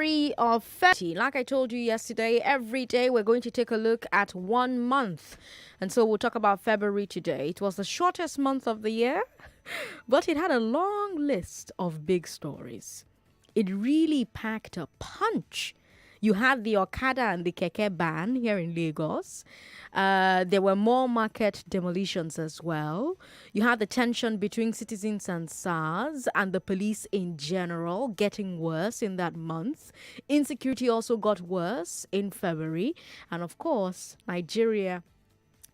summary of February. Like I told you yesterday, every day we're going to take a look at 1 month. And so we'll talk about February today. It was the shortest month of the year, but it had a long list of big stories. It really packed a punch. You had the Okada and the Keke ban here in Lagos. There were more market demolitions as well. You had the tension between citizens and SARS and the police in general getting worse in that month. Insecurity also got worse in February. And of course, Nigeria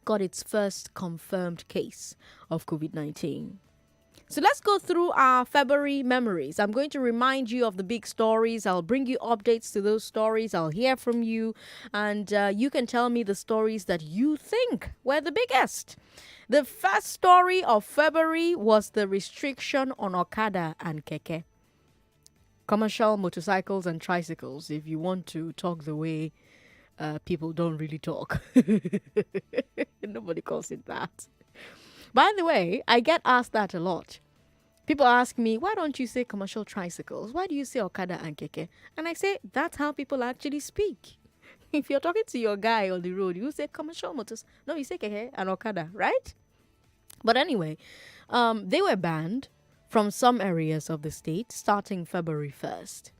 got its first confirmed case of COVID-19. So let's go through our February memories. I'm going to remind you of the big stories. I'll bring you updates to those stories. I'll hear from you. And you can tell me the stories that you think were the biggest. The first story of February was the restriction on Okada and Keke. Commercial motorcycles and tricycles, if you want to talk the way people don't really talk. Nobody calls it that. By the way, I get asked that a lot. People ask me, why don't you say commercial tricycles? Why do you say Okada and Keke? And I say, that's how people actually speak. If you're talking to your guy on the road, you say commercial motors. No, you say Keke and Okada, right? But anyway, they were banned from some areas of the state starting February 1st.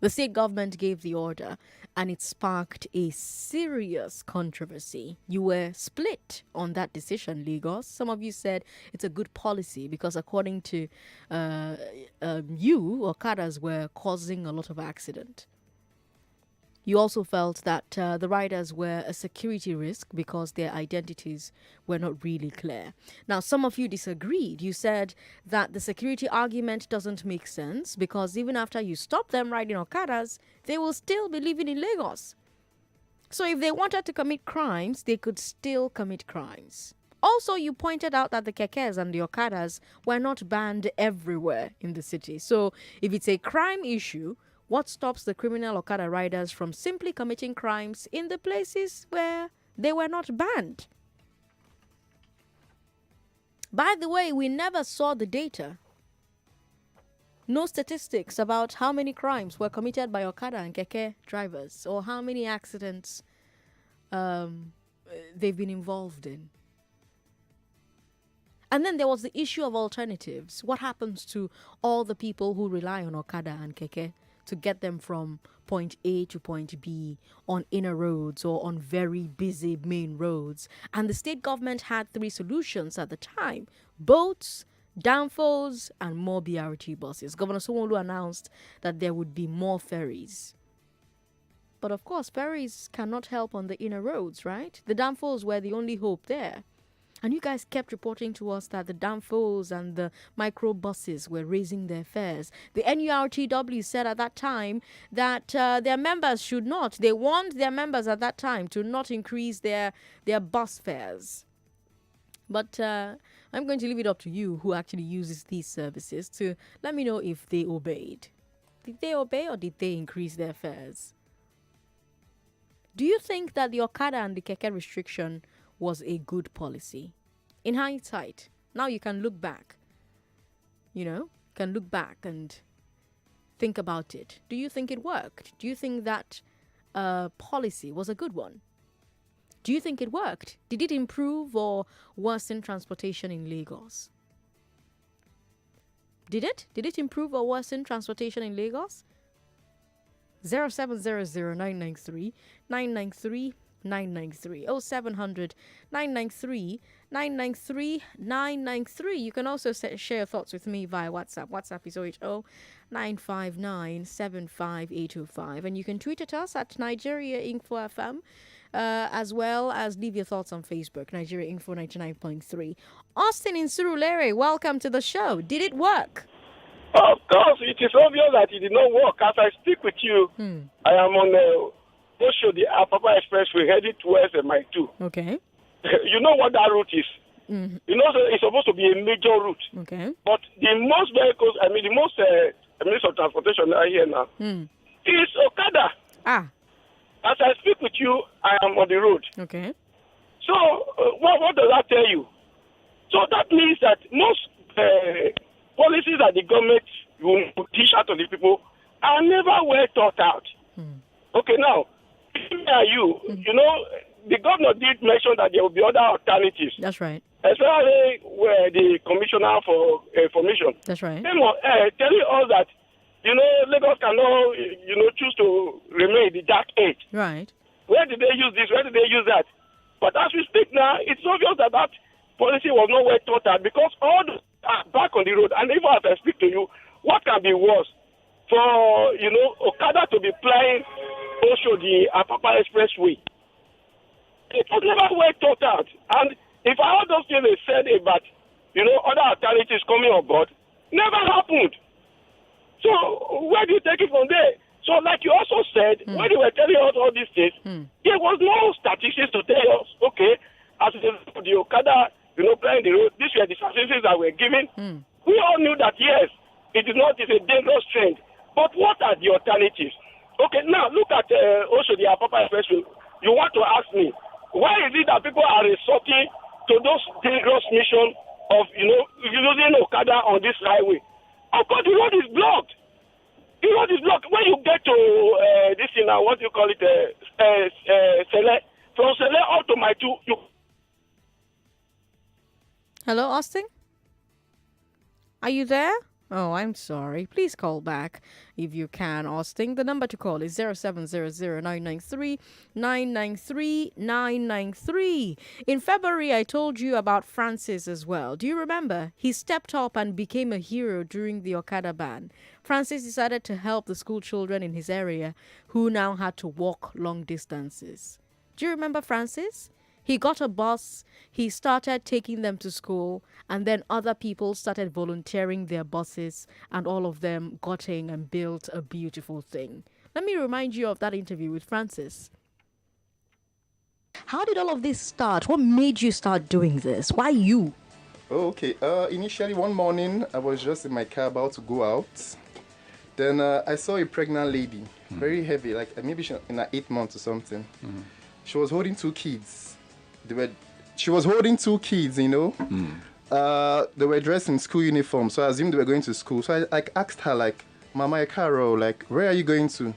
The state government gave the order, and it sparked a serious controversy. You were split on that decision, Lagos. Some of you said it's a good policy because according to you, Okadas were causing a lot of accident. You also felt that the riders were a security risk because their identities were not really clear. Now, some of you disagreed. You said that the security argument doesn't make sense because even after you stop them riding Okadas, they will still be living in Lagos. So if they wanted to commit crimes, they could still commit crimes. Also, you pointed out that the Kekes and the Okadas were not banned everywhere in the city. So if it's a crime issue, what stops the criminal Okada riders from simply committing crimes in the places where they were not banned? By the way, we never saw the data. No statistics about how many crimes were committed by Okada and Keke drivers or how many accidents they've been involved in. And then there was the issue of alternatives. What happens to all the people who rely on Okada and Keke to get them from point A to point B on inner roads or on very busy main roads? And the state government had 3 solutions at the time: boats, danfos, and more BRT buses. Governor Sanwo-Olu announced that there would be more ferries. But of course, ferries cannot help on the inner roads, right? The danfos were the only hope there. And you guys kept reporting to us that the danfos and the microbuses were raising their fares. The NURTW said at that time that their members should not. They warned their members at that time to not increase their bus fares. But I'm going to leave it up to you who actually uses these services to let me know if they obeyed. Did they obey or did they increase their fares? Do you think that the Okada and the Keke restriction was a good policy? In hindsight, now you can look back. Can look back and think about it. Do you think it worked? Do you think that policy was a good one? Do you think it worked? Did it improve or worsen transportation in Lagos? Did it? Did it improve or worsen transportation in Lagos? 0700-993-993 993 0700 993 993 993. You can also share your thoughts with me via WhatsApp. WhatsApp is 080-959 75805. And you can tweet at us at Nigeria Info FM, as well as leave your thoughts on Facebook, Nigeria Info 99.3. Austin in Surulere, welcome to the show. Did it work? Of course, it is obvious that it did not work. As I speak with you, I am on the the Apapa Expressway headed towards Mile 2. Okay. You know what that route is? Mm-hmm. You know, it's supposed to be a major route. Okay. But the most vehicles, the most means of transportation are here now is Okada. Ah. As I speak with you, I am on the road. Okay. So, what does that tell you? So that means that most policies that the government will dish out to the people are never well thought out. Okay, now, me and you, the governor did mention that there will be other alternatives. That's right. Especially where the commissioner for information. That's right. Telling us that, Lagos cannot, choose to remain in the dark age. Right. Where did they use this? Where did they use that? But as we speak now, it's obvious that that policy was not well thought out because all the are back on the road. And even as I speak to you, what can be worse for, Okada to be plying also the Apapa Expressway? It was never well thought out. And if all those things they said about, other alternatives coming on board, never happened. So where do you take it from there? So like you also said, when you were telling us all these things, there was no statistics to tell us, okay, as the Okada, playing the road, these were the statistics that were given. We all knew that, yes, it's a dangerous trend. But what are the alternatives? Okay, now look at also the Apapa Expressway. You want to ask me, why is it that people are resorting to those dangerous missions of, using Okada on this highway? Of course, the road is blocked. The road is blocked. When you get to this thing now, what do you call it, Sele, from Sele out to my two, Hello, Austin? Are you there? Oh, I'm sorry. Please call back if you can, Austin. The number to call is 0700-993-993-993. In February, I told you about Francis as well. Do you remember? He stepped up and became a hero during the Okada ban. Francis decided to help the school children in his area who now had to walk long distances. Do you remember Francis? He got a bus, he started taking them to school, and then other people started volunteering their buses, and all of them got in and built a beautiful thing. Let me remind you of that interview with Francis. How did all of this start? What made you start doing this? Why you? Oh, okay. Initially, one morning, I was just in my car about to go out. Then I saw a pregnant lady, very heavy, like maybe she in her 8 months or something. She was holding two kids. She was holding two kids, They were dressed in school uniform, so I assumed they were going to school. So I asked her, Mama Caro, where are you going to?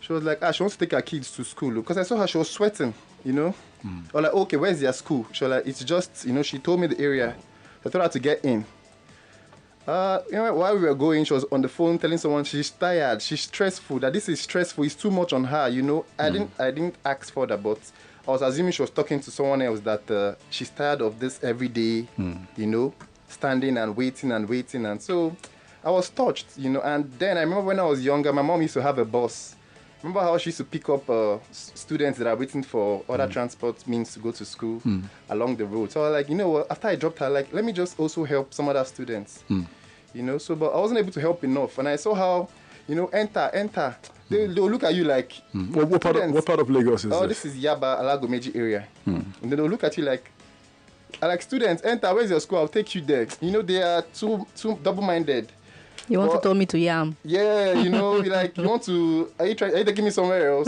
She was like, she wants to take her kids to school. Because I saw her, she was sweating, I was like, okay, where's their school? She was like, it's just, she told me the area. So I told her to get in. While we were going, she was on the phone telling someone she's tired, she's stressful, that this is stressful, it's too much on her, I didn't ask for that, but I was assuming she was talking to someone else that she's tired of this every day, standing and waiting. And so I was touched, And then I remember when I was younger, my mom used to have a bus. Remember how she used to pick up students that are waiting for other transport means to go to school along the road. So I was like, what? After I dropped her, let me just also help some other students. So, but I wasn't able to help enough. And I saw how, enter. They'll look at you like... What part of Lagos is this? Oh, this is Yaba, Alagomeji area. And then they'll look at you like students, enter, where's your school? I'll take you there. They are too double-minded. You want to tell me to yam? Yeah, you want to... Are you taking me somewhere else?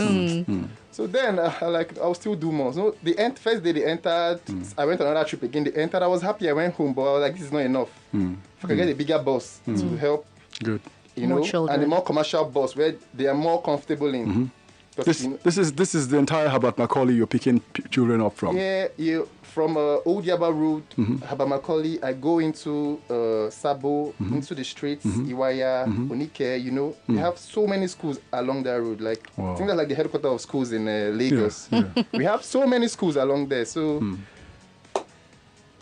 So then, I'll still do more. So first day they entered, I went on another trip again. They entered, I was happy, I went home, but I was like, this is not enough. If I can get a bigger bus to help... Good. And a more commercial bus where they are more comfortable in. This is the entire Habat Macaulay you're picking children up from. Yeah, from Old Yaba Road, Habat Macaulay, I go into Sabo, into the streets, Iwaya, Onike, We have so many schools along that road. I think that's the headquarters of schools in Lagos. Yeah. We have so many schools along there. So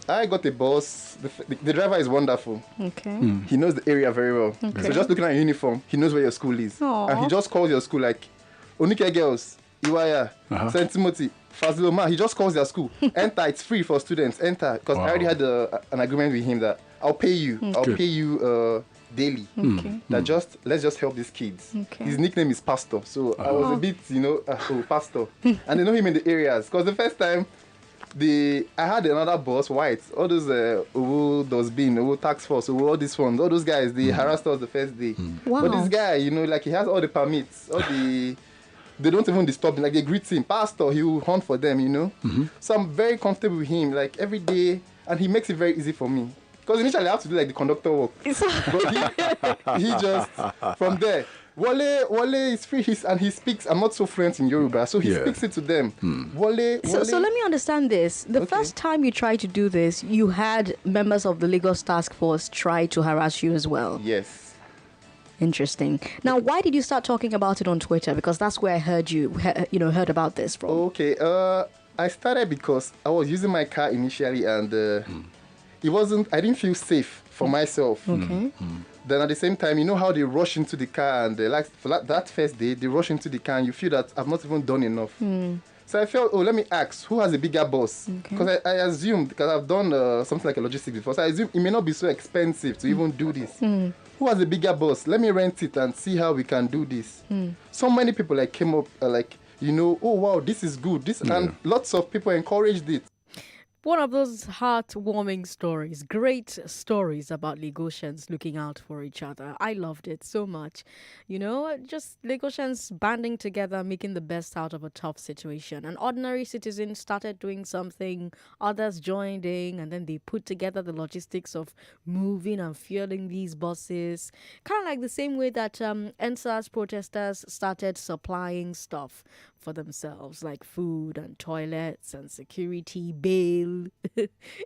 I got a bus. The driver is wonderful. Okay. He knows the area very well. Okay. So just looking at your uniform, he knows where your school is. Aww. And he just calls your school Onike Girls, Iwaya, St. Timothy, Faziloma. He just calls their school. Enter, it's free for students. Enter. Because I already had an agreement with him that I'll pay you. I'll pay you daily. Let's just help these kids. Okay. His nickname is Pastor. So I was a bit, Pastor. And they know him in the areas. Because the first time, I had another boss, white, all those tax force, all these funds, all those guys, they harassed us the first day. Wow. But this guy, he has all the permits, they don't even disturb him, they greet him, Pastor, he will hunt for them, So I'm very comfortable with him, every day, and he makes it very easy for me. Because initially I have to do the conductor work. But he just, from there, Wale is free, and he speaks. I'm not so fluent in Yoruba, so he Yeah. speaks it to them. Wale. So let me understand this. The first time you tried to do this, you had members of the Lagos task force try to harass you as well. Yes. Interesting. Now, why did you start talking about it on Twitter? Because that's where I heard heard about this from. Okay. I started because I was using my car initially, and it wasn't. I didn't feel safe for myself. Okay. Then at the same time, you know how they rush into the car, and like for that first day, they rush into the car, and you feel that I've not even done enough. So I felt, let me ask, who has a bigger boss? Because I assumed, because I've done something like a logistics before, so I assume it may not be so expensive to even do this. Who has a bigger boss? Let me rent it and see how we can do this. So many people came up oh wow, this is good. And lots of people encouraged it. One of those heartwarming stories, great stories about Lagosians looking out for each other. I loved it so much. Just Lagosians banding together, making the best out of a tough situation. An ordinary citizen started doing something, others joined in, and then they put together the logistics of moving and fueling these buses. Kind of like the same way that NSAS protesters started supplying stuff for themselves, like food and toilets and security, bail,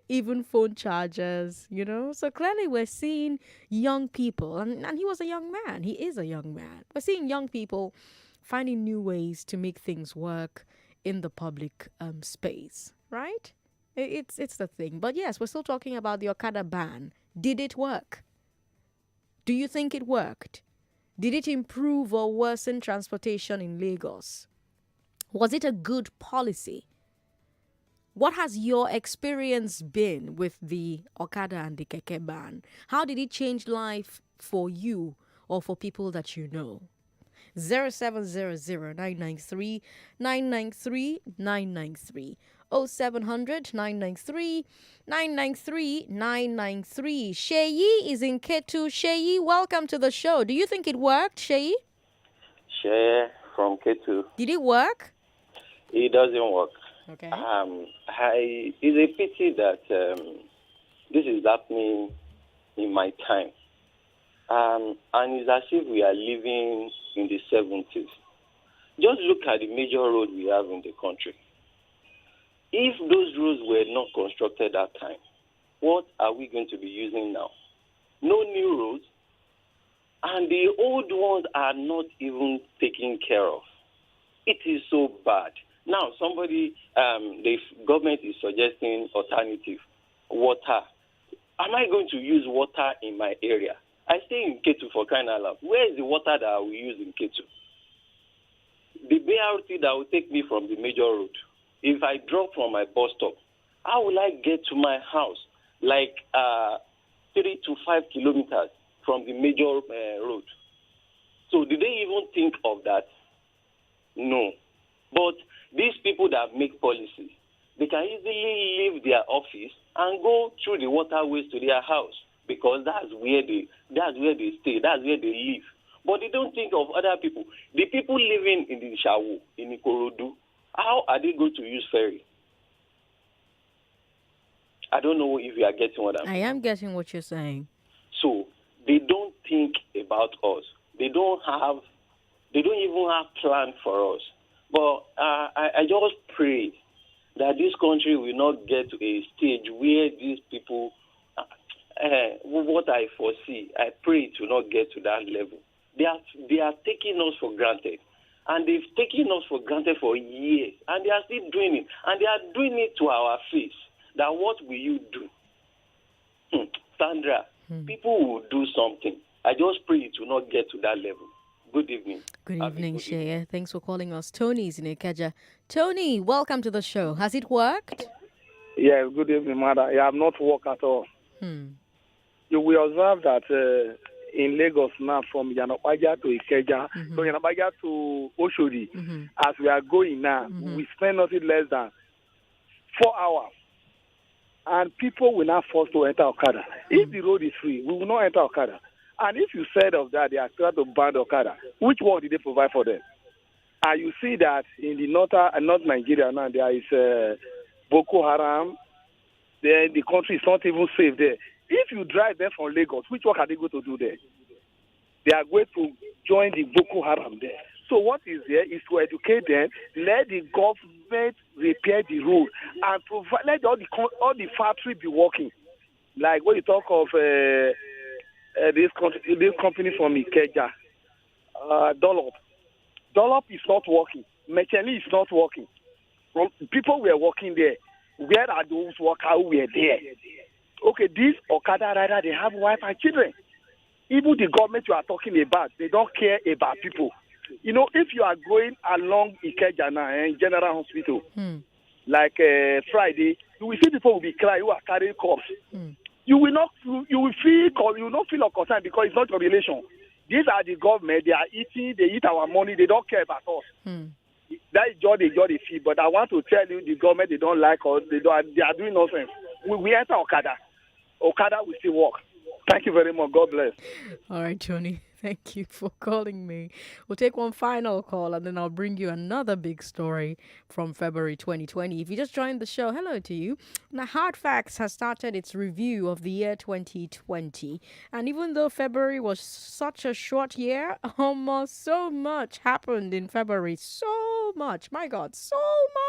even phone chargers, So clearly we're seeing young people, and he was a young man. He is a young man. We're seeing young people finding new ways to make things work in the public space, right? It's the thing. But yes, we're still talking about the Okada ban. Did it work? Do you think it worked? Did it improve or worsen transportation in Lagos? Was it a good policy? What has your experience been with the Okada and the Keke ban? How did it change life for you or for people that you know? 0700-993-993 993 0700-993 993 993. Sheyi is in Ketu. Sheyi, welcome to the show. Do you think it worked, Sheyi? Share from Ketu. Did it work? It doesn't work. Okay. It's a pity that this is happening in my time. And it's as if we are living in the 70s. Just look at the major road we have in the country. If those roads were not constructed at that time, what are we going to be using now? No new roads. And the old ones are not even taken care of. It is so bad. Now, the government is suggesting alternative, water. Am I going to use water in my area? I stay in Ketu for crying out loud. Where is the water that I will use in Ketu? The BRT that will take me from the major road, if I drop from my bus stop, how will I get to my house? 3 to 5 kilometers from the major road. So did they even think of that? No. But these people that make policies, they can easily leave their office and go through the waterways to their house because that's where they stay, that's where they live. But they don't think of other people. The people living in the Shawu, in Ikorodu, how are they going to use ferry? I don't know if you are getting what I'm saying. I am getting what you're saying. So they don't think about us. They don't even have plan for us. But I just pray that this country will not get to a stage where these people, what I foresee, I pray it will not get to that level. They are taking us for granted. And they've taken us for granted for years. And they are still doing it. And they are doing it to our face. That what will you do? Sandra, people will do something. I just pray it will not get to that level. Good evening. Good evening, Shea. Thanks for calling us. Tony's in Ikeja. Tony, welcome to the show. Has it worked? Yes, good evening, mother. It has not worked at all. You will observe that in Lagos now, from Yanapaja to Ikeja, from Yanapaja to Oshodi, as we are going now, we spend nothing less than 4 hours. And people will not force to enter Okada. If the road is free, we will not enter Okada. And if you said of that, they are trying to ban Okada, which one did they provide for them? And you see that in the North Nigeria now, there is Boko Haram. Then the country is not even safe there. If you drive them from Lagos, which work are they going to do there? they are going to join the Boko Haram there. So what is there is to educate them, let the government repair the road, and provide, let all the factory be working. Like when you talk of this company from Ikeja, Dollop is not working. Mecheli is not working. People were working there. Where are those workers who were there? Okay, these Okada rider, they have wife and children. Even the government you are talking about, they don't care about people. You know, if you are going along Ikeja now, in General Hospital, like Friday, you will see people will be crying who are carrying cups. You will not feel concerned because it's not your relation. These are the government. They are eating. They eat our money. They don't care about us. That is just the feel. But I want to tell you, the government, they don't like us. They are doing nonsense. We enter Okada. Okada will still work. Thank you very much. God bless. All right, Johnny. Thank you for calling me. We'll take one final call and then I'll bring you another big story from February 2020. If you just joined the show, hello to you. Now, Hard Facts has started its review of the year 2020. And even though February was such a short year, almost so much happened in February. So much. My God, so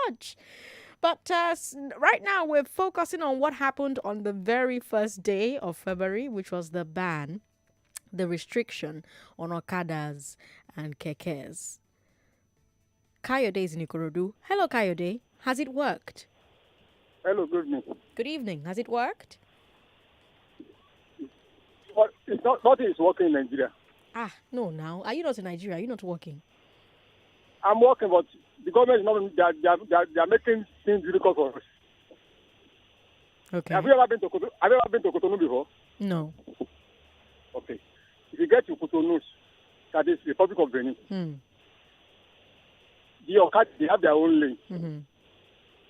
much. But right now, we're focusing on what happened on the very first day of February, which was the ban, the restriction on Okadas and Kekes. Kayode is in Ikorodu. Hello, Kayode. Has it worked? Hello, good evening. Good evening. Has it worked? But it's nothing is working in Nigeria. No, now. Are you not in Nigeria? Are you not working? I'm working, but the government is not. They are making things difficult for us. Okay. Have you ever been to Cotonou before? No. Okay. If you get to Cotonou, that is the Republic of Benin, the Okada, they have their own lane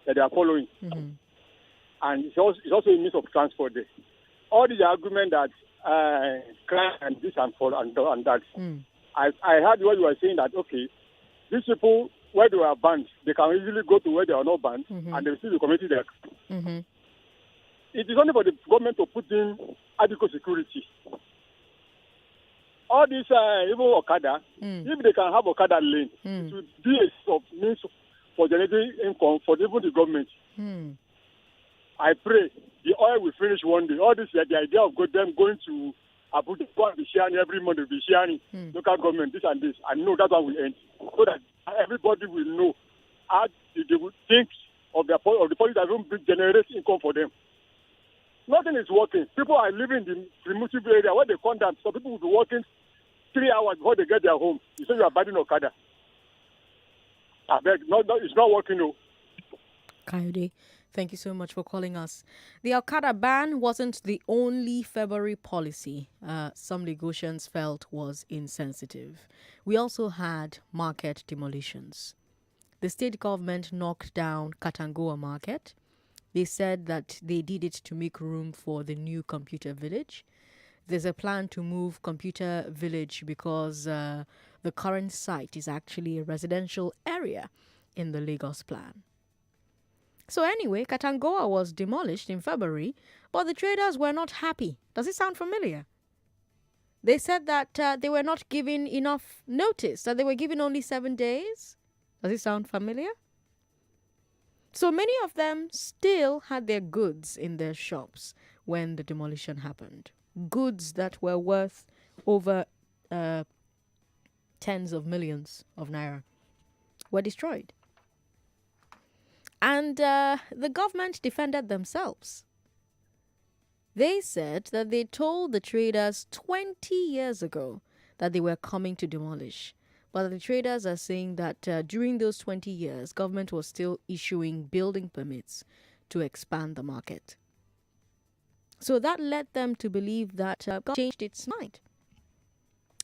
that they are following. And it's also a means of transport there. All the argument that crime and this and that. I heard what you were saying that, okay, these people, where they were banned, they can easily go to where they are not banned and they will still be committing their crime. It is only for the government to put in adequate security. All these even Okada, if they can have Okada lane, it would be a sort of means for generating income for even the government. I pray the oil will finish one day. All this, the idea of them going to Abuja, go and be sharing every month, be sharing local government, this and this. I know that one will end. So that everybody will know how they would think of the policy that will generate income for them. Nothing is working. People are living in the primitive area where they condemn. So people will be working 3 hours before they get their home. You say you are buying Okada. I beg, it's not working, no. Coyote, thank you so much for calling us. The Okada ban wasn't the only February policy some Lagosians felt was insensitive. We also had market demolitions. The state government knocked down Katangoa Market. They said that they did it to make room for the new computer village. There's a plan to move computer village because the current site is actually a residential area in the Lagos plan. So anyway, Katangoa was demolished in February, but the traders were not happy. Does it sound familiar? They said that they were not given enough notice, that they were given only 7 days. Does it sound familiar? So many of them still had their goods in their shops when the demolition happened. Goods that were worth over tens of millions of naira were destroyed. And the government defended themselves. They said that they told the traders 20 years ago that they were coming to demolish. But the traders are saying that during those 20 years, government was still issuing building permits to expand the market. So that led them to believe that government changed its mind.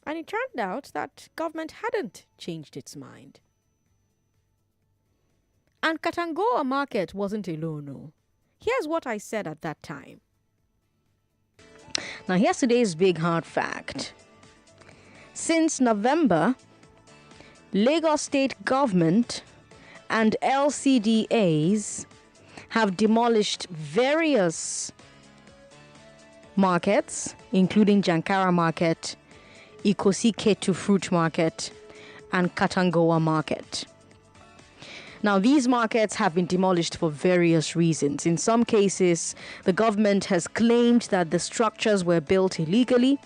And it turned out that government hadn't changed its mind. And Katangoa Market wasn't alone, no. Here's what I said at that time. Now, here's today's big hard fact. Since November, Lagos State Government and LCDAs have demolished various markets, including Jankara Market Ikosi Ketu Fruit Market, and Katangoa Market. Now, these markets have been demolished for various reasons. In some cases, the government has claimed that the structures were built illegally.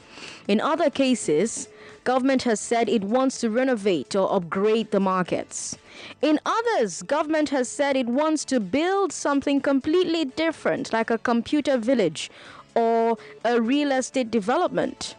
In other cases, government has said it wants to renovate or upgrade the markets. In others, government has said it wants to build something completely different, like a computer village or a real estate development.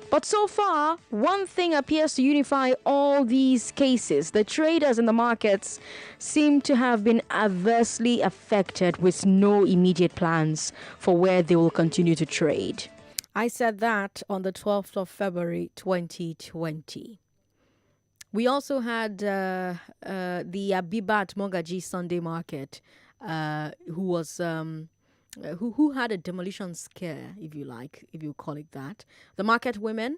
But so far, one thing appears to unify all these cases. The traders in the markets seem to have been adversely affected with no immediate plans for where they will continue to trade. I said that on the 12th of February 2020. We also had the Abibat Mogaji Sunday Market, who had a demolition scare, if you call it that. The market women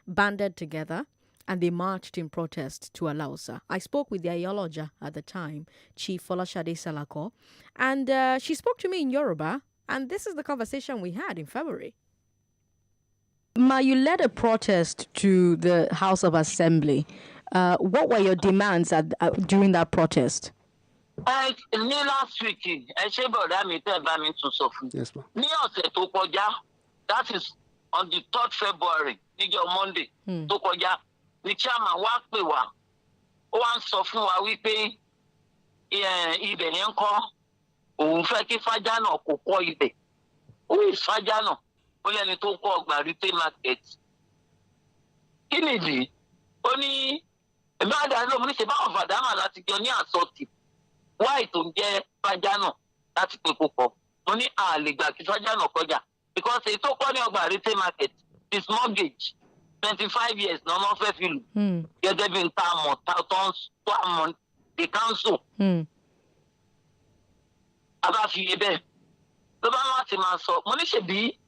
banded together and they marched in protest to Alausa. I spoke with the Ayoloja at the time, Chief Folashade Salako, and she spoke to me in Yoruba, and this is the conversation we had in February. Ma, you led a protest to the House of Assembly. What were your demands during that protest? Ní last week, ẹ ṣe bọ̀dá mi tẹ́ bá mi tún sọ fún. Yes, ma'am. Ní ọ̀sẹ̀ tó kọjá, that is on the 3rd February, níjọ́ Monday tó kọjá, ní chairman wá pè wá. Ó wá ń sọ fún wa wípé ibẹ̀ yẹn kọ́, òun fẹ́ kí Fájánà kó kọ́ ibẹ̀. Who is Fájánà? Ó lẹ́ni tó kọ́ ọgbà retail market. Kí nìdí? Ó ní èmi àdáyé lómi ní ṣe báwọn fàdámà láti jọ ní àsọtì. Why tó ń jẹ́ Fájánà láti pè púpọ̀? Mo ní àlè gbà kí Fájánà kọjá. Because èyí tó kọ́ ní ọgbà retail market is mortgage 25 years náà wọ́n fẹ́ fi lù. Gẹ́gẹ́ bí n ta mọ̀ tó àmọ̀ the council. A bá fi yé bẹ́ẹ̀. Ló bá wá ti máa sọ, mo ní ṣèbí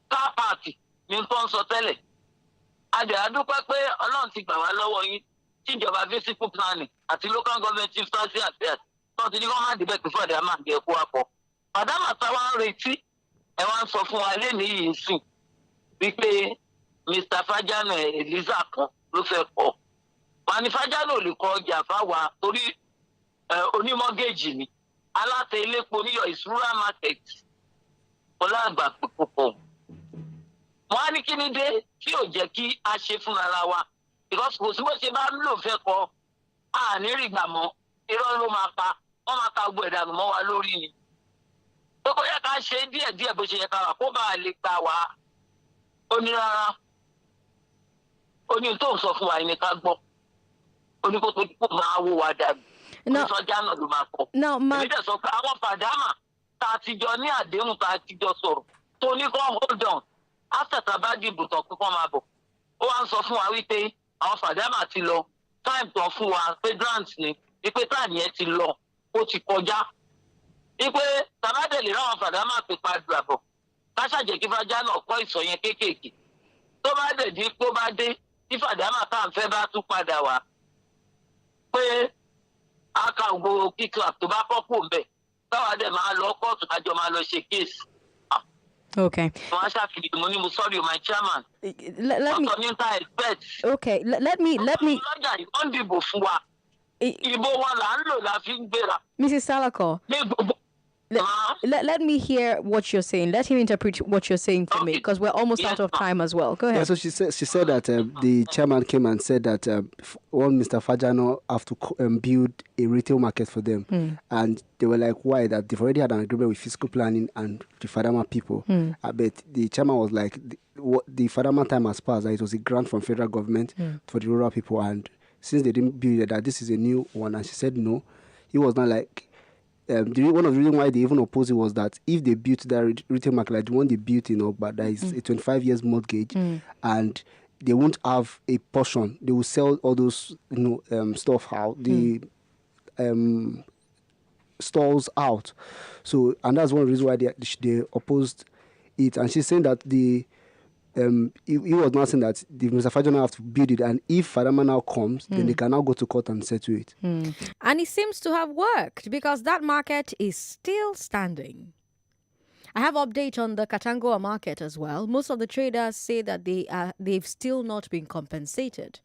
car park ni tó ń sọ tẹ́lẹ̀. Adúpẹ́ pé Ọlọ́run ti gbà wá lọ́wọ́ yín. Tíjọba physical planning àti local government instancy affairs náà ti ní kọ́ máa dìbẹ̀ pé fọ́ọ̀dà máa gẹ̀ kó apọ̀. Fàdámà táwa ń retí ẹ wá ń sọ fún wa lénìí yìí sìn wípé Mr. Fájánà Eliza kan ló fẹ́ kọ́. Wà ní Fájánà ò lè kọ ọjà fáwa torí onímọ́gẹ́jì ni. Aláta elépo níyọ̀ is rural market. Ọlọ́àgbà púpọ̀. Wọ́n á ní kí ni dé tí ò jẹ́ kí a ṣe fúnra wa. Because kò sí bó ṣe bá ń lò fẹ́ kọ àní rí gbà mọ́ irọ́ ló máa pa wọ́n máa ka gbọ́ ẹ̀dànù mọ́ wa lórí ni. Tó kọ́ yẹ ká ṣe díẹ̀díẹ̀ bó ṣe yẹ ká wà kó bá a lè gbà wá. Ó ní rárá. Ó ní tó ń sọ fún wa ni ká gbọ́. Ó ní kó tó kó máa wó wa dàbí. Onísọjá náà ló máa kọ. Èmi dẹ̀ sọ pé àwọn fàdámà tá a ti jọ ní àdéhùn tá a ti jọ sọ̀rọ̀ tó ní kó hold on after tá a bá dìbò tán pé kó máa bọ̀. Ó wá ń sọ fún wa wípé àwọn fàdámà ti lọ time tán fún wa pé grant ni wípé time yẹn ti lọ ó ti kọjá wípé tàbádẹ́lì ráwọn fàdámà pé padà bọ̀ káṣàjẹ́ kí Fájánà kọ́ ìsọ̀ yẹn kéékèèké tó bá dẹ̀ di tó bá dé tí fàdámà tá à ń fẹ́ bá tún padà wá pé a kà gbogbo kíkà tó bá pọ́pọ̀ ń bẹ̀ táwa dẹ̀ máa lọ kóòtù kájọ máa lọ ṣe kéèsì. Okay. Sorry, my chairman. Let me. Okay. Let me. Mrs. Salako. Let me hear what you're saying. Let him interpret what you're saying for me, because we're almost out of time as well. Go ahead. Yeah, so she said that the chairman came and said that one Mr. Fájánà have to build a retail market for them, and they were like, why? That they've already had an agreement with fiscal planning and the Fadama people. But the chairman was like, the Fadama time has passed. That it was a grant from federal government for the rural people, and since they didn't build it, that this is a new one. And she said no. He was not like. One of the reasons why they even opposed it was that if they built that retail market, like the one they built in Ogba, that is a 25 years mortgage, and they won't have a portion. They will sell all those stuff out, the stalls out. So, and that's one reason why they opposed it. And she's saying that he was not saying that the Mr. Fájánà have to build it, and if Fadama now comes, then they can now go to court and settle it. And it seems to have worked, because that market is still standing. I have update on the Katangoa market as well. Most of the traders say that they've still not been compensated.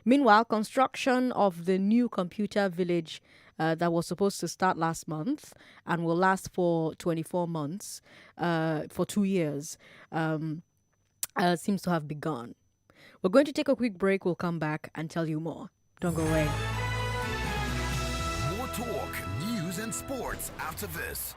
Meanwhile, construction of the new computer village that was supposed to start last month and will last for 24 months, for 2 years, seems to have begun. We're going to take a quick break. We'll come back and tell you more. Don't go away. More talk, news, and sports after this.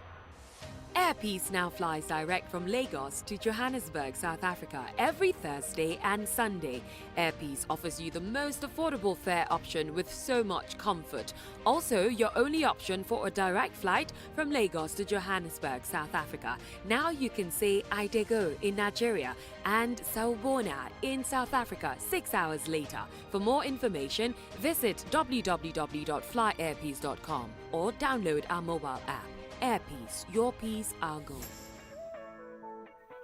Airpeace now flies direct from Lagos to Johannesburg, South Africa every Thursday and Sunday. Airpeace offers you the most affordable fare option with so much comfort. Also, your only option for a direct flight from Lagos to Johannesburg, South Africa. Now you can say Idego in Nigeria and Sawubona in South Africa 6 hours later. For more information, visit www.flyairpeace.com or download our mobile app. Airpeace, your peace, our goal.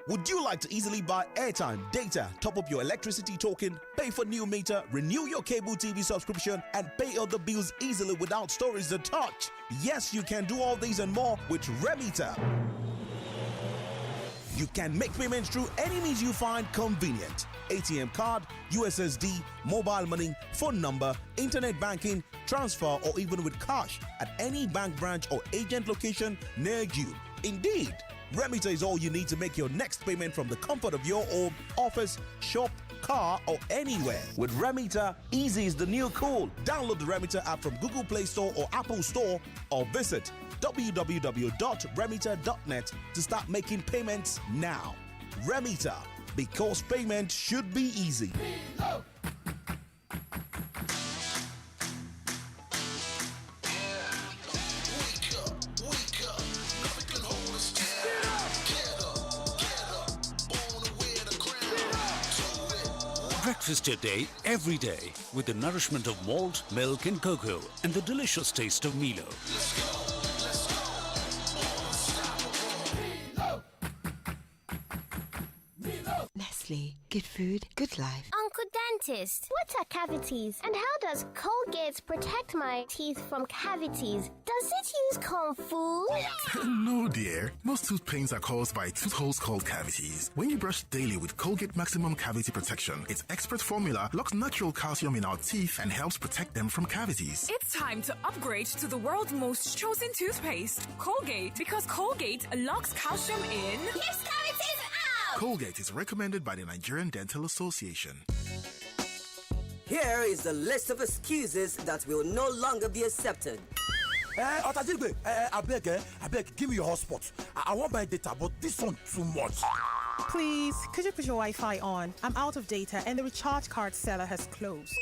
Would you like to easily buy airtime, data, top up your electricity token, pay for new meter, renew your cable TV subscription, and pay other bills easily without storage to touch? Yes, you can do all these and more with Remita. You can make payments through any means you find convenient. ATM card, USSD, mobile money, phone number, internet banking, transfer, or even with cash at any bank branch or agent location near you. Indeed, Remita is all you need to make your next payment from the comfort of your home, office, shop, car, or anywhere. With Remita, easy is the new cool. Download the Remita app from Google Play Store or Apple Store or visit www.remita.net to start making payments now. Remita, because payment should be easy. Breakfast your day every day with the nourishment of malt, milk, and cocoa, and the delicious taste of Milo. Nestle, good food, good life. Uncle Dentist, what are cavities? And how does Colgate protect my teeth from cavities? Does it use Kung Fu? No, dear. Most tooth pains are caused by tooth holes called cavities. When you brush daily with Colgate Maximum Cavity Protection, its expert formula locks natural calcium in our teeth and helps protect them from cavities. It's time to upgrade to the world's most chosen toothpaste, Colgate, because Colgate locks calcium in. Keeps cavities out! Colgate is recommended by the Nigerian Dental Association. Here is the list of excuses that will no longer be accepted. Otajigbe, I beg, give me your hotspot. I want my data, but this one too much. Please, could you put your Wi-Fi on? I'm out of data and the recharge card seller has closed.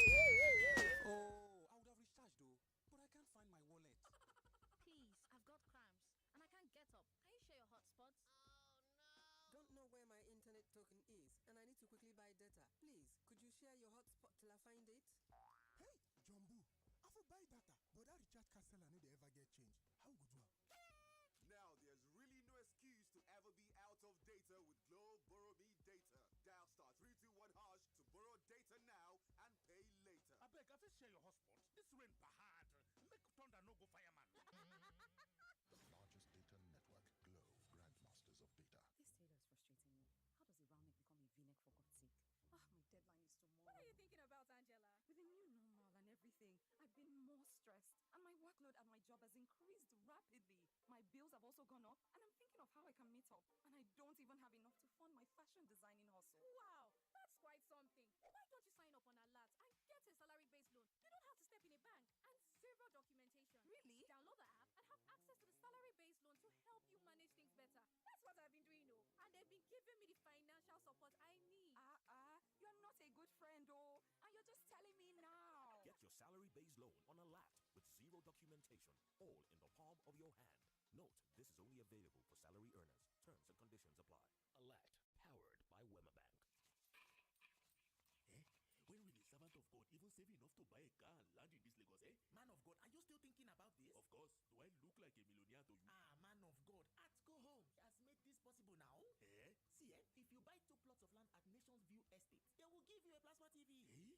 Bills have also gone up, and I'm thinking of how I can meet up. And I don't even have enough to fund my fashion designing hustle. Wow, that's quite something. Why don't you sign up on Alert and get a salary-based loan? You don't have to step in a bank and zero documentation. Really? Download the app and have access to the salary-based loan to help you manage things better. That's what I've been doing, and they've been giving me the financial support I need. You're not a good friend, and you're just telling me now. Get your salary-based loan on Alert with zero documentation, all in the palm of your hand. Note, this is only available for salary earners. Terms and conditions apply. Alert, powered by Wema Bank. When will the servant of God even save enough to buy a car and land in this Lagos, Man of God, are you still thinking about this? Of course. Do I look like a millionaire to you? Man of God, Go Home has made this possible now. See, if you buy 2 plots of land at Nations View Estate, they will give you a plasma TV.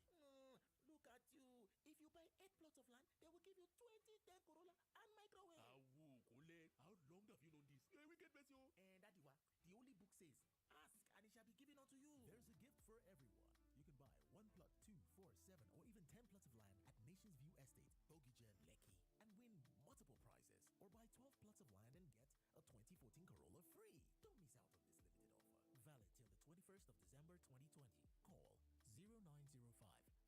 Look at you. If you buy 8 plots of land, they will give you 20 10 Corolla and microwave. Kule, how long have you known this? You're a wicked person. And Daddy, 2020. Call 0905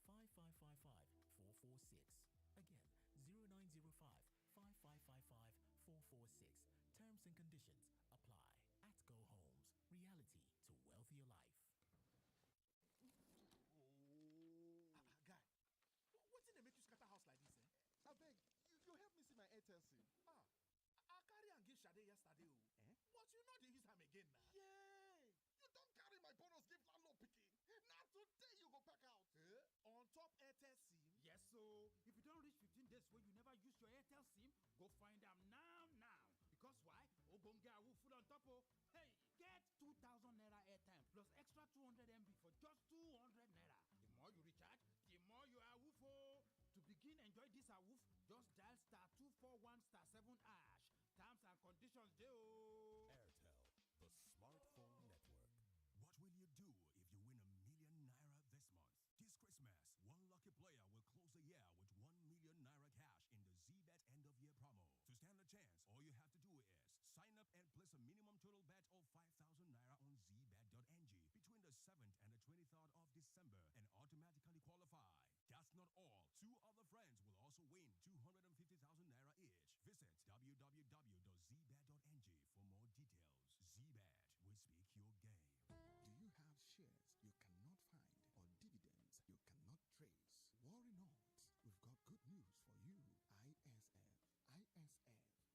5555 446. Again, 0905 5555 446. Terms and conditions apply. At Go Homes, reality to wealthier life. Guy, what's in the make you scatter house like this, eh? I beg, you help me see my Airtel SIM. I carry and give Shade yesterday, but you know they use him again now. Yay! You don't carry my bonus give landlord picking. Now today you go pack out. On top Airtel SIM? Yes, so if you don't reach 15 days where you never use your Airtel SIM, go find them now. Because why? Ogonga will full on top of. Hey, get 2,000 naira airtime plus extra 200 MB for just 200 naira. The more you recharge, the more you are woofo. To begin enjoy this awoof, just dial *241*7#. Terms and conditions do. Airtel, the smartphone network. What will you do if you win ₦1 million this month? This Christmas, one lucky player will close the year with ₦1 million cash in the ZBet end of year promo. To stand a chance, all you have to do is sign up and place a minimum total bet of ₦5,000 on zbet.ng between the 7th and the 23rd of December and automatically qualify. That's not all. 2 other friends will also win ₦250,000 each. Visit www.zbet.ng for more details. ZBet, we speak your game. Do you have shares you cannot find or dividends you cannot trace? Worry not. We've got good news for you. ISF,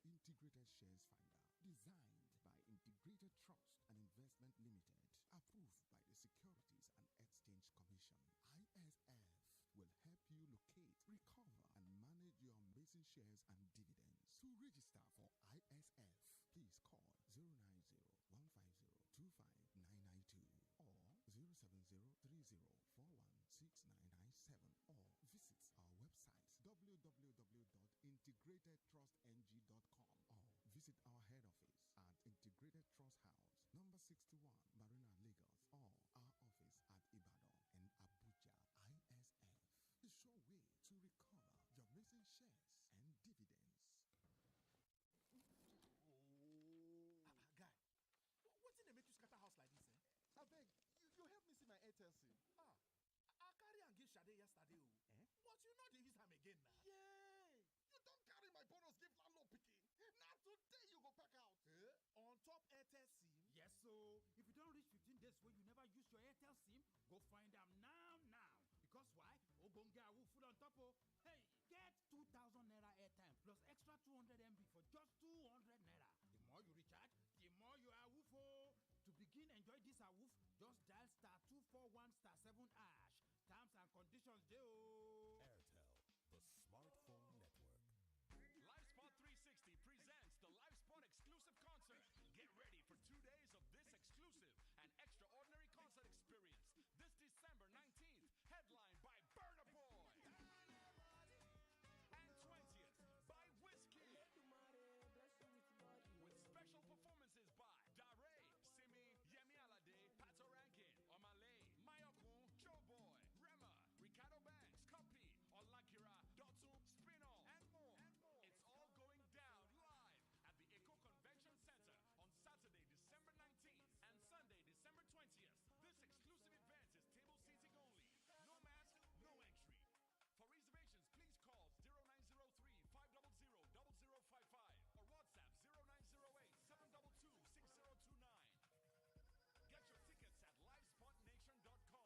Integrated Shares Finder, designed by Integrated Trust and Investment Limited, approved by the Securities and Exchange Commission. ISF will help you locate, recover, and manage your missing shares and dividends. To register for ISF, please call 090-150-25992 or 070-3041-6997 or visit our website www.integratedtrustng.com or visit our head office at Integrated Trust House, number 61, Marina, Lagos, or our office at Ibadan and Abuja. ISF, the sure way to recover your missing shares and dividends. Guy, what's in the make you scatter house like this, eh? I beg, you help me see my Airtel SIM. I carry and give Shade yesterday, but you know they use him again now. Yay! You don't carry my bonus give landlord picking. Now today you go pack out. On top Airtel SIM? Yes, so if you don't reach 15 days where you never use your Airtel SIM, go find them now. Because why? Ogonga will full on top of. Hey, get 2,000 naira airtime plus extra 200 MB for just 200 naira. The more you recharge, the more you are woofo. To begin enjoy this awoof, just dial *241*7#. Terms and conditions do. Airtel, the smartphone network. LiveSpot 360 presents the LiveSpot exclusive concert. Get ready for 2 days of this exclusive and extraordinary concert experience this December 19th, headlined by Burna Boy. And 20th by Whiskey. With special performances by Dare, Simi, Yemi Alade, Pato Rankin, Omale, Mayokun, Joe Boy, Rema, Ricardo Banks, Copy, Olakira, Dotsu, Spinall, and more. It's all going down live at the Eco Convention Center on Saturday, December 19th and Sunday, December 20th. This exclusive event is table seating only. No mask, no entry. For reservations, please call 0903-500-0055 or WhatsApp 0908-722-6029. Get your tickets at livespotnation.com.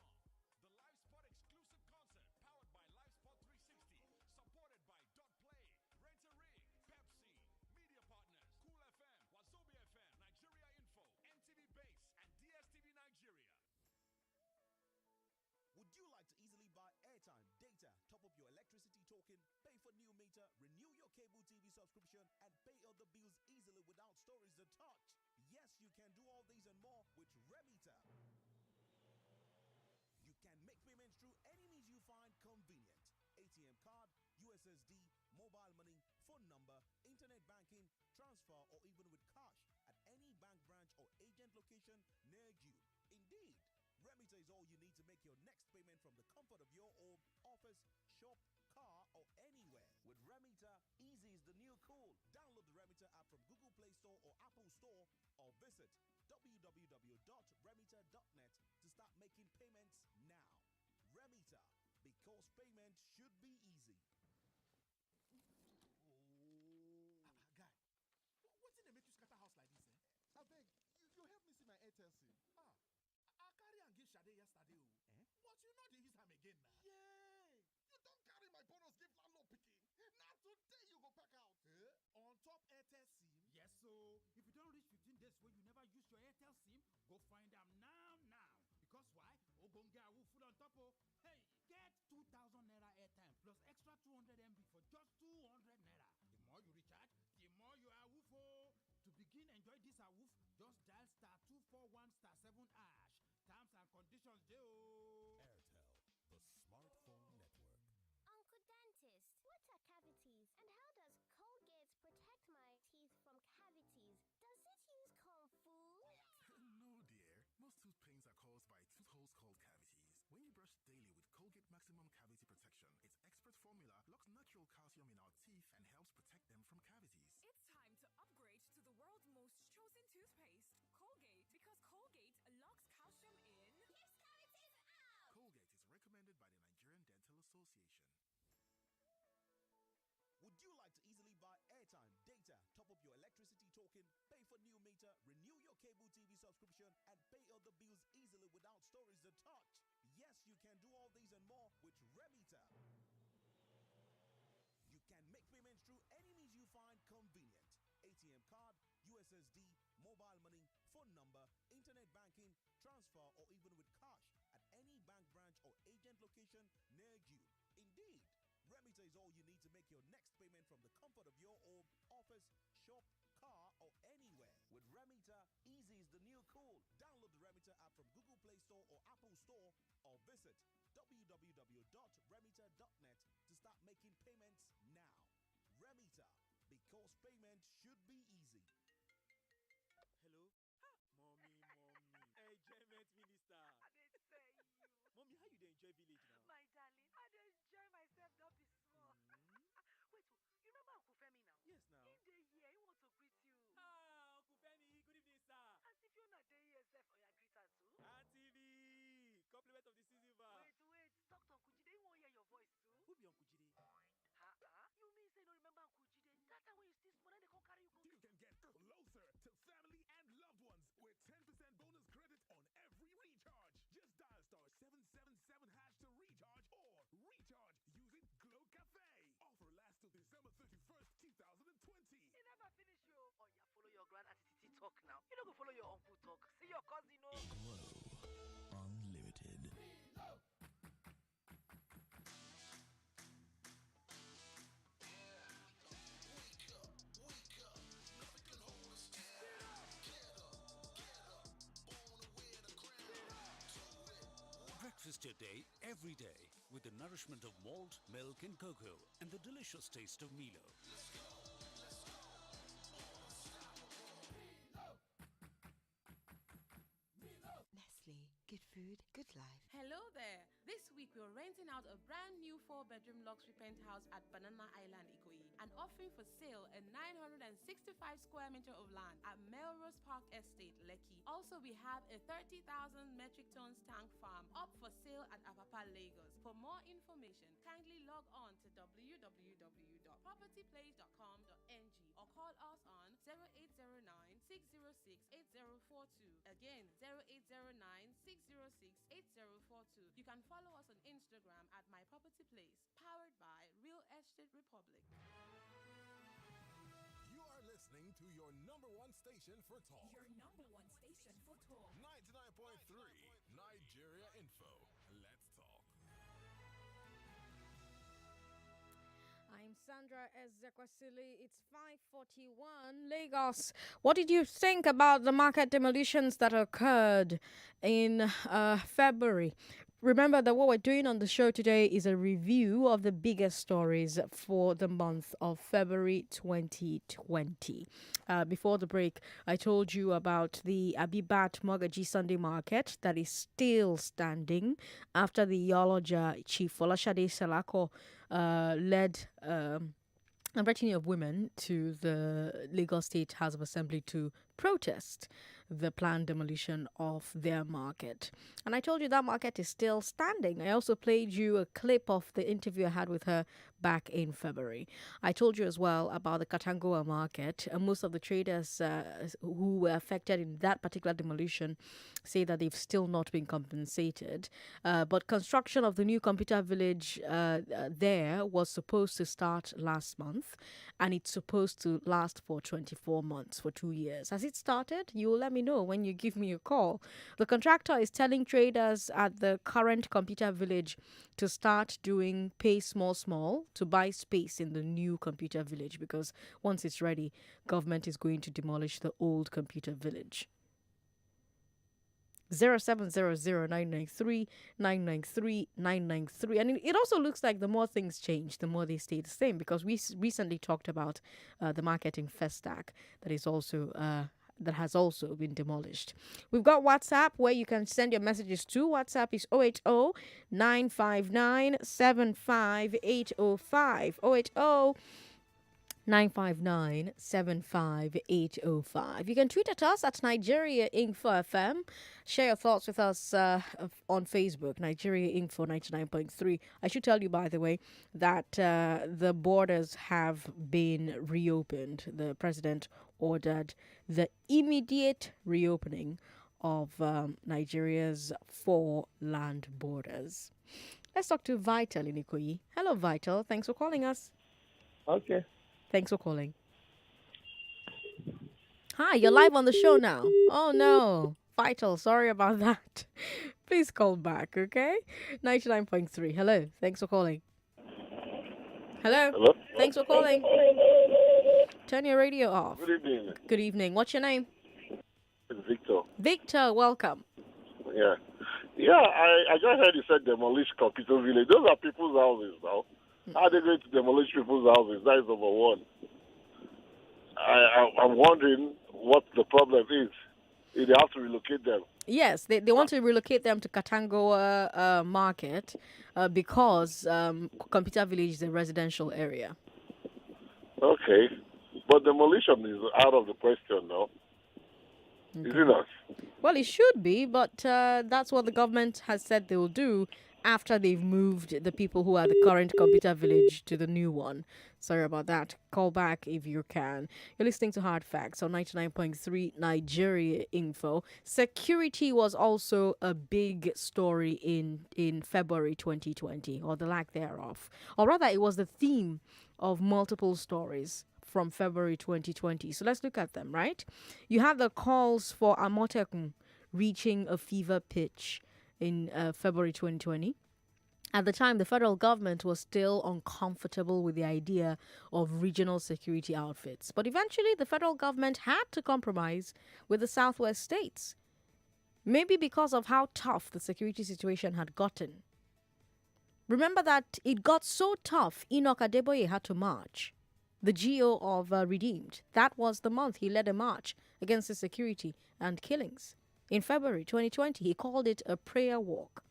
The LiveSpot exclusive concert powered by LiveSpot 360, supported by Dot Play, Rent a Rig, Pepsi, media partners, Cool FM, Wazobi FM, Nigeria Info, MTV Base, and DSTV Nigeria. Would you like to easily buy airtime, data, top up your electricity token, pay for new meter, renew your cable TV subscription, and pay other bills easily without storage to touch? Yes, you can do all these and more with Remita. You can make payments through any means you find convenient. ATM card, USSD, mobile money, phone number, internet banking, transfer, or even with cash at any bank branch or agent location near you. Indeed, Remita is all you need to make your next payment from the comfort of your home, office, shop, car, or anywhere. With Remita, easy is the new cool. Download the Remita app from Google Play Store or Apple Store or visit www.remita.net to start making because payment should be easy. Guy, what's in the make you scatter house like this, eh? I beg, you help me see my Airtel SIM. I carry and give Shade yesterday, oh. Eh? But you know they use am again now. Yay! You don't carry my bonus give landlord picking. Now today you go pack out. On top Airtel SIM? Yes, so if you don't reach 15 days where you never use your Airtel SIM, go find them now. Because why? Ogonga will full on top of. Hey, get 2,000 naira airtime plus extra 200 MB for just 200 naira. The more you recharge, the more you are woofo. To begin enjoy this awoof, just dial *241*7#. Terms and conditions, Joe. Airtel, the smartphone network. Uncle Dentist, what are cavities? And how does Colgate protect my teeth from cavities? Does it use Kung Fu? No, dear. Most tooth pains are caused by tooth holes called cavities. When you brush daily with Colgate Maximum Cavity Protection, its expert formula locks natural calcium in our teeth and helps protect them from cavities. It's time to upgrade to the world's most chosen toothpaste, Colgate, because Colgate locks calcium in. Keeps cavities out! Colgate is recommended by the Nigerian Dental Association. Would you like to easily buy airtime, data, top up your electricity token, pay for new meter, renew your cable TV subscription, and pay other bills easily without storage to touch? Yes, you can do all these and more with Remita. You can make payments through any means you find convenient. ATM card, USSD, mobile money, phone number, internet banking, transfer, or even with cash at any bank branch or agent location near you. Indeed, Remita is all you need to make your next payment from the comfort of your home, office, shop, car, or anywhere. With Remita, easy is the new cool. Download the Remita app from Google Play Store or Apple Store, or visit www.remita.net to start making payments now. Remita, because payment should be easy. Hello? Mommy. Enjoyment minister. I did say you. Mommy, how you dey enjoy village now? My darling, I dey enjoy myself, don't be small. Wait, you remember Uncle Femi now? Yes, now. In the year, he want to greet you. Uncle Femi, good evening, sir. As if you're not there yourself, or you greet her too. Auntie V, compliment of the season, va. Wait, talk to Uncle Jide, he won't hear your voice too. Who be Uncle Jide? You mean say you don't remember Uncle Jide? That time when you still small, they can't carry you go. You can get closer to family and loved ones with 10% bonus credit on every recharge. Just dial *777# to recharge or recharge using Glow Cafe. Offer lasts till December 31st, 2020. You never finish you. Oh, yeah, follow your grand auntie talk now. You don't go follow your uncle talk. See your cousin, no. Glow Unlimited. Breakfast your day every day with the nourishment of malt, milk, and cocoa, and the delicious taste of Milo. Nestle, good food, good life. Hello there. This week we're renting out a brand new 4-bedroom luxury penthouse at Banana Island, Ikoyi, and offering for sale a 965 square meter of land at Melrose Park Estate, Lekki. Also, we have a 30,000 metric tons tank farm up for sale at Apapa, Lagos. For more information, kindly log on to www.propertyplace.com.ng or call us on 0809 606 8042. Again, 0809 606 8042. You can follow us on Instagram at My Property Place, powered by Real Estate Republic. You are listening to your number one station for talk. Your number one station for talk. 99.3 Nigeria Info. Let's talk. I'm Sandra Ezekwesili. It's 5:41 Lagos. What did you think about the market demolitions that occurred in February? Remember that what we're doing on the show today is a review of the biggest stories for the month of February 2020. Before the break, I told you about the Abibat Mogaji Sunday market that is still standing after the Yoloja Chief Folashade Salako led a retinue of women to the Lagos State House of Assembly to protest the planned demolition of their market. And I told you that market is still standing. I also played you a clip of the interview I had with her back in February. I told you as well about the Katangoa market. Most of the traders who were affected in that particular demolition say that they've still not been compensated. But construction of the new computer village there was supposed to start last month, and it's supposed to last for 24 months, for 2 years. Has it started? You will let me know when you give me a call. The contractor is telling traders at the current computer village to start doing pay small to buy space in the new computer village, because once it's ready, government is going to demolish the old computer village. 0700-993-993-993. And it also looks like the more things change, the more they stay the same, because we recently talked about the market in Festac that has also been demolished. We've got WhatsApp where you can send your messages to. WhatsApp is 080-959-75805. 080-959-75805. You can tweet at us at Nigeria Info FM. Share your thoughts with us on Facebook, Nigeria Info 99.3. I should tell you, by the way, that the borders have been reopened. The president ordered the immediate reopening of Nigeria's 4 land borders. Let's talk to Vital in Ikoyi. Hello, Vital. Thanks for calling us. Okay. Thanks for calling. Hi, you're live on the show now. Oh, no. Vital, sorry about that. Please call back, okay? 99.3. Hello. Thanks for calling. Hello. Hello. Thanks for calling. Turn your radio off. Good evening. Good evening. What's your name? It's Victor. Victor, welcome. Yeah. Yeah, I just heard you said demolish computer village. Those are people's houses now. How are they going to demolish people's houses? That is number one. I'm wondering what the problem is. If they have to relocate them. Yes, they want to relocate them to Katangoa market because Computer Village is a residential area. Okay. But demolition is out of the question now. Okay. Is it not? Well, it should be, but that's what the government has said they will do after they've moved the people who are the current computer village to the new one. Sorry about that. Call back if you can. You're listening to Hard Facts on 99.3 Nigeria Info. Security was also a big story in February 2020, or the lack thereof. Or rather, it was the theme of multiple stories from February 2020. So let's look at them, right? You have the calls for Amotekun reaching a fever pitch in February 2020. At the time, the federal government was still uncomfortable with the idea of regional security outfits. But eventually, the federal government had to compromise with the southwest states. Maybe because of how tough the security situation had gotten. Remember that it got so tough, Enoch Adeboye had to march. The GO of Redeemed. That was the month he led a march against insecurity and killings. In February 2020, he called it a prayer walk.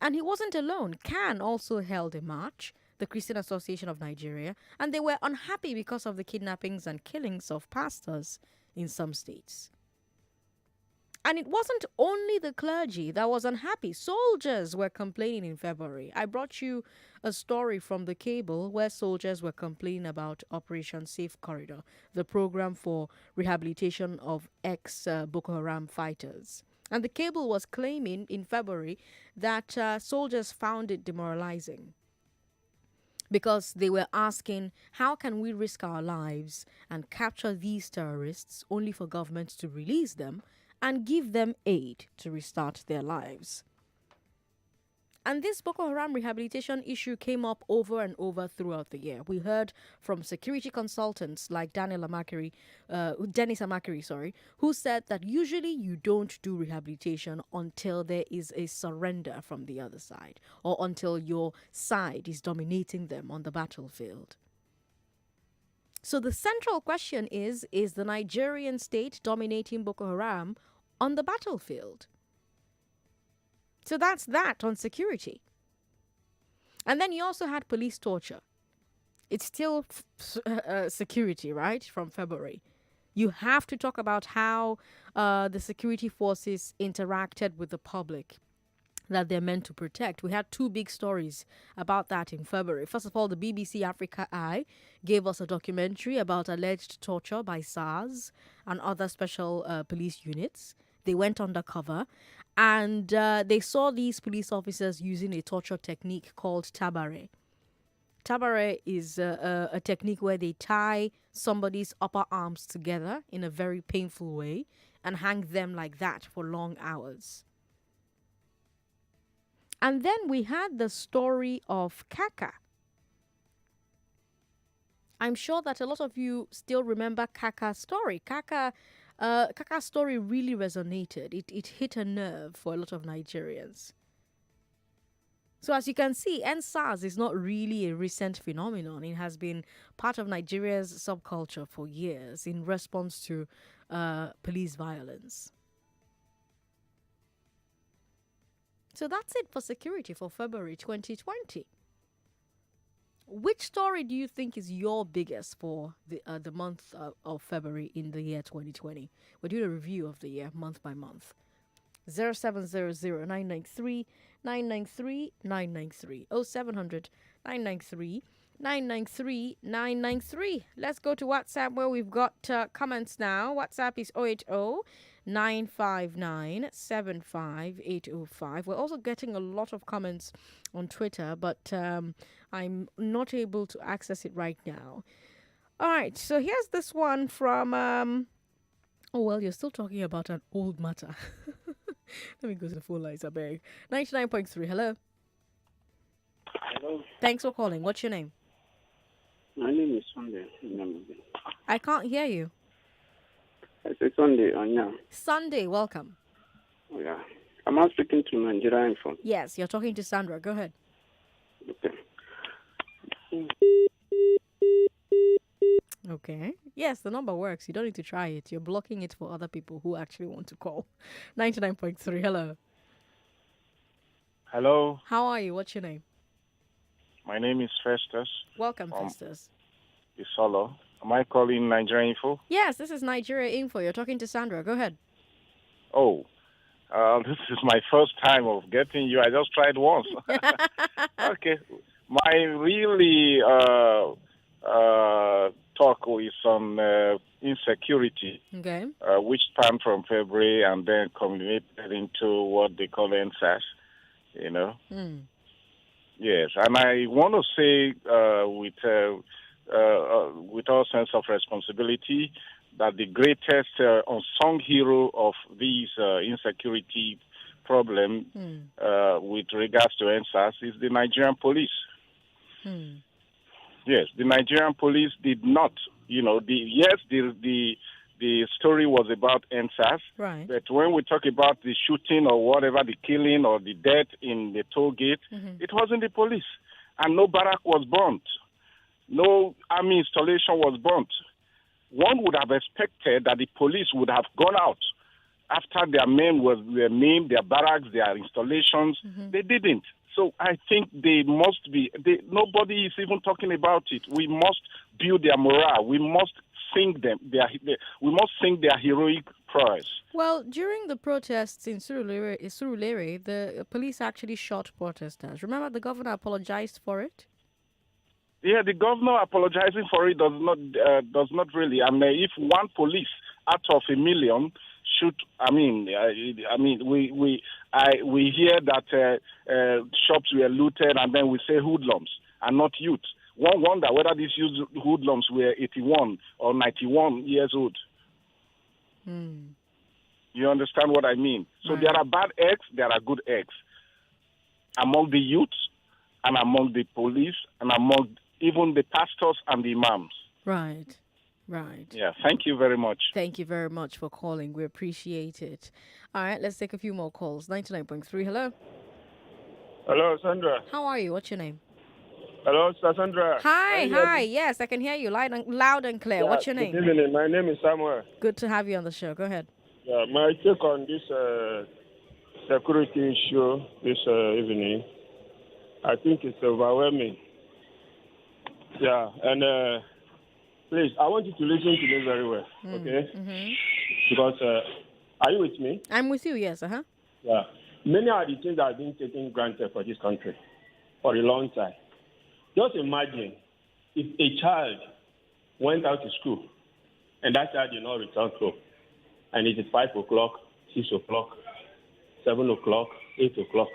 And he wasn't alone. CAN also held a march, the Christian Association of Nigeria, and they were unhappy because of the kidnappings and killings of pastors in some states. And it wasn't only the clergy that was unhappy. Soldiers were complaining in February. I brought you a story from the cable where soldiers were complaining about Operation Safe Corridor, the program for rehabilitation of ex-Boko Haram fighters. And the cable was claiming in February that soldiers found it demoralizing because they were asking, how can we risk our lives and capture these terrorists only for government to release them and give them aid to restart their lives? And this Boko Haram rehabilitation issue came up over and over throughout the year. We heard from security consultants like Dennis Amakari, who said that usually you don't do rehabilitation until there is a surrender from the other side or until your side is dominating them on the battlefield. So the central question is the Nigerian state dominating Boko Haram on the battlefield? So that's that on security. And then you also had police torture. It's still security, right, from February. You have to talk about how the security forces interacted with the public that they're meant to protect. We had two big stories about that in February. First of all, the BBC Africa Eye gave us a documentary about alleged torture by SARS and other special police units. They went undercover and they saw these police officers using a torture technique called tabare. Tabare is a technique where they tie somebody's upper arms together in a very painful way and hang them like that for long hours. And then we had the story of Kaka. I'm sure that a lot of you still remember Kaka's story. Kaka's story really resonated. It hit a nerve for a lot of Nigerians. So as you can see, NSAS is not really a recent phenomenon. It has been part of Nigeria's subculture for years in response to police violence. So that's it for security for February 2020. Which story do you think is your biggest for the month of February in the year 2020? We're doing a review of the year month by month. 0700-993-993-993 0700-993-993. Let's go to WhatsApp where we've got comments now. WhatsApp is 080-959-75805. We're also getting a lot of comments on Twitter, but I'm not able to access it right now. All right, so here's this one from... oh, well, you're still talking about an old matter. Let me go to the phone lines, I beg. 99.3, hello. Hello. Thanks for calling. What's your name? My name is Sunday. I can't hear you. It's Sunday, yeah. Sunday, welcome. Oh, yeah. Am I speaking to Nigeria Info? Yes, you're talking to Sandra. Go ahead. Okay. Yes, the number works. You don't need to try it. You're blocking it for other people who actually want to call. 99.3, hello. Hello. How are you? What's your name? My name is Festus. Welcome, Festus. Isolo. Am I calling Nigeria Info? Yes, this is Nigeria Info. You're talking to Sandra. Go ahead. Oh, this is my first time of getting you. I just tried once. Okay. My really talk is on insecurity, okay, which spanned from February and then culminated into what they call NSAS, you know. Yes, and I want to say with all sense of responsibility that the greatest unsung hero of these insecurity problem with regards to NSAS is the Nigerian police. Yes, the Nigerian police did not, you know, the story was about NSAS, right? But when we talk about the shooting or whatever, the killing or the death in the toll gate, it wasn't the police. And no barrack was burnt. No army installation was burnt. One would have expected that the police would have gone out after their men were named, their barracks, their installations. They didn't. So I think they must be, nobody is even talking about it. We must build their morale. We must sing them. We must sing their heroic prowess. Well, during the protests in Surulere, the police actually shot protesters. Remember, the governor apologized for it? Yeah, the governor apologizing for it does not really. I mean, if one police out of a million shoot, we hear that shops were looted, and then we say hoodlums and not youth. One wonder whether these hoodlums were 81 or 91 years old. You understand what I mean? So right. There are bad eggs, there are good eggs. Among the youth, and among the police, and among even the pastors and the imams. Right. Right. Yeah, thank you very much. Thank you very much for calling. We appreciate it. All right, let's take a few more calls. 99.3, hello. Hello, Sandra. How are you? What's your name? Hello, Sandra. Hi. Yes, I can hear you loud and clear. Yeah, What's your name? Good evening. My name is Samuel. Good to have you on the show. Go ahead. Yeah, my take on this security issue this evening, I think it's overwhelming. Yeah, and please, I want you to listen to this very well, okay? Because, are you with me? I'm with you, yes, Yeah. Many are the things that have been taken granted for this country for a long time. Just imagine if a child went out to school and that child did not return home, and it is 5 o'clock, 6 o'clock, 7 o'clock, 8 o'clock.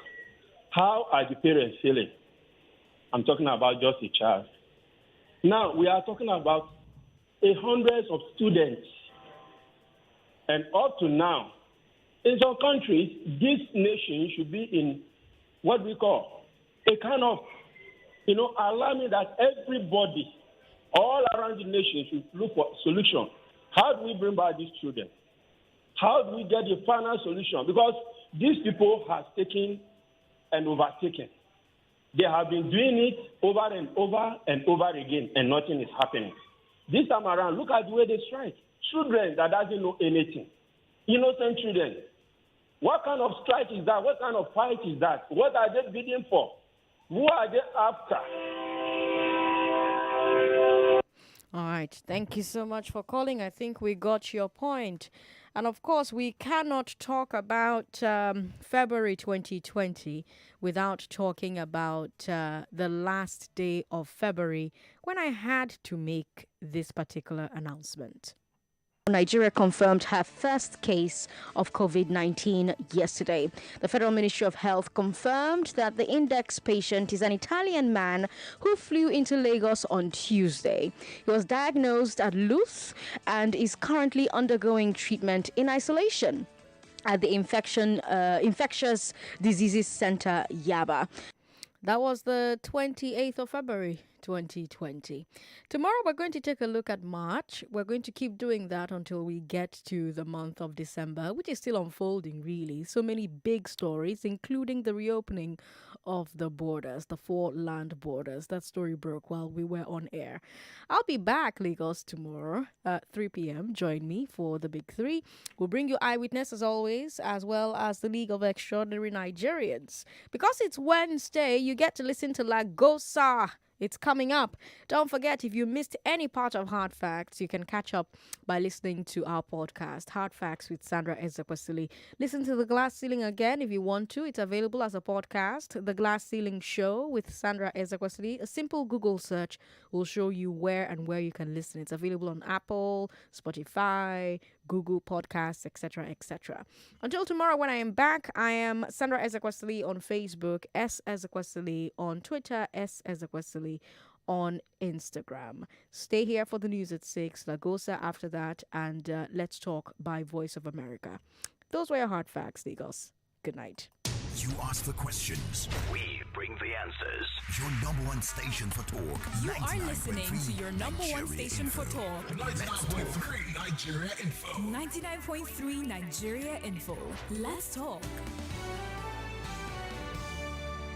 How are the parents feeling? I'm talking about just a child. Now, we are talking about hundreds of students. And up to now, in some countries, this nation should be in what we call a kind of, alarming that everybody all around the nation should look for solution. How do we bring back these children? How do we get the final solution? Because these people have taken and overtaken. They have been doing it over and over and over again, and nothing is happening. This time around, look at the way they strike. Children that doesn't know anything. Innocent children. What kind of strike is that? What kind of fight is that? What are they bidding for? Who are they after? All right. Thank you so much for calling. I think we got your point. And of course, we cannot talk about February 2020 without talking about the last day of February when I had to make this particular announcement. Nigeria confirmed her first case of COVID-19 yesterday. The Federal Ministry of Health confirmed that the index patient is an Italian man who flew into Lagos on Tuesday. He was diagnosed at Luth and is currently undergoing treatment in isolation at the Infectious Diseases Center, Yaba. That was the 28th of February. 2020. Tomorrow we're going to take a look at March. We're going to keep doing that until we get to the month of December, which is still unfolding really. So many big stories, including the reopening of the borders, the 4 land borders. That story broke while we were on air. I'll be back, Lagos, tomorrow at 3 p.m. Join me for the Big 3. We'll bring you Eyewitness as always, as well as the League of Extraordinary Nigerians. Because it's Wednesday, you get to listen to Lagosa. It's coming up. Don't forget, if you missed any part of Hard Facts, you can catch up by listening to our podcast, Hard Facts with Sandra Ezekwesili. Listen to The Glass Ceiling again if you want to. It's available as a podcast. The Glass Ceiling Show with Sandra Ezekwesili. A simple Google search will show you where you can listen. It's available on Apple, Spotify, Google Podcasts, etc., etc. Until tomorrow when I am back, I am Sandra Ezekwesili on Facebook, S. Ezekwesili on Twitter, S. Ezekwesili on Instagram. Stay here for the news at 6, Lagosa after that, and Let's Talk by Voice of America. Those were your hard facts, Lagos. Good night. You ask the questions. We bring the answers. Your number one station for talk. You are listening to your number one station for talk. 99.3 Nigeria Info. 99.3 Nigeria Info. Let's talk.